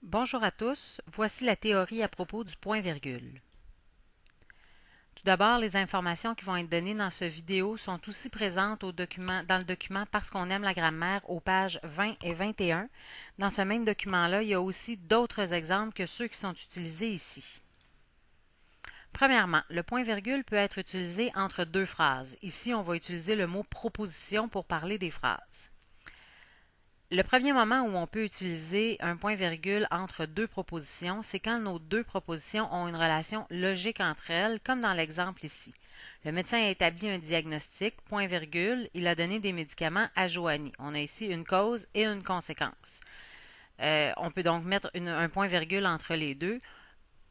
Bonjour à tous, voici la théorie à propos du point-virgule. Tout d'abord, les informations qui vont être données dans cette vidéo sont aussi présentes dans le document Parce qu'on aime la grammaire aux pages 20 et 21. Dans ce même document-là, il y a aussi d'autres exemples que ceux qui sont utilisés ici. Premièrement, le point-virgule peut être utilisé entre deux phrases. Ici, on va utiliser le mot proposition pour parler des phrases. Le premier moment où on peut utiliser un point-virgule entre deux propositions, c'est quand nos deux propositions ont une relation logique entre elles, comme dans l'exemple ici. Le médecin a établi un diagnostic, point-virgule, il a donné des médicaments à Joanie. On a ici une cause et une conséquence. On peut donc mettre un point-virgule entre les deux.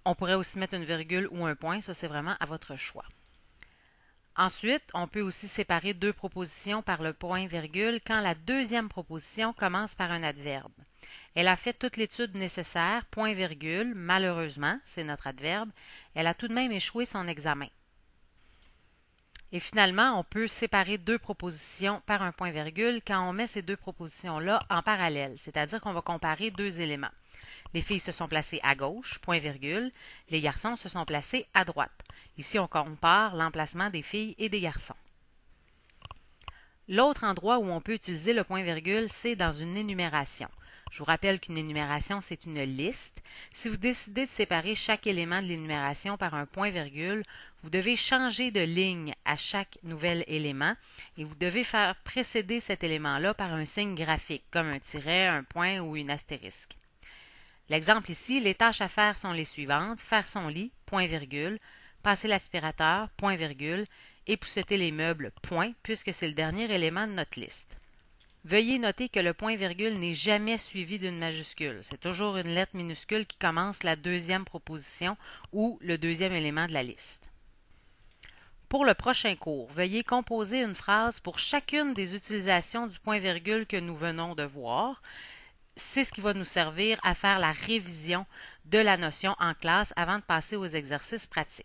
On pourrait aussi mettre une virgule ou un point, ça c'est vraiment à votre choix. Ensuite, on peut aussi séparer deux propositions par le point-virgule quand la deuxième proposition commence par un adverbe. Elle a fait toute l'étude nécessaire, point-virgule, malheureusement, c'est notre adverbe, elle a tout de même échoué son examen. Et finalement, on peut séparer deux propositions par un point-virgule quand on met ces deux propositions-là en parallèle, c'est-à-dire qu'on va comparer deux éléments. Les filles se sont placées à gauche, point-virgule, les garçons se sont placés à droite. Ici, on compare l'emplacement des filles et des garçons. L'autre endroit où on peut utiliser le point-virgule, c'est dans une énumération. Je vous rappelle qu'une énumération, c'est une liste. Si vous décidez de séparer chaque élément de l'énumération par un point-virgule, vous devez changer de ligne à chaque nouvel élément et vous devez faire précéder cet élément-là par un signe graphique, comme un tiret, un point ou une astérisque. L'exemple ici, les tâches à faire sont les suivantes. Faire son lit, point-virgule, passer l'aspirateur, point-virgule, épousseter les meubles, point, puisque c'est le dernier élément de notre liste. Veuillez noter que le point-virgule n'est jamais suivi d'une majuscule. C'est toujours une lettre minuscule qui commence la deuxième proposition ou le deuxième élément de la liste. Pour le prochain cours, veuillez composer une phrase pour chacune des utilisations du point-virgule que nous venons de voir. C'est ce qui va nous servir à faire la révision de la notion en classe avant de passer aux exercices pratiques.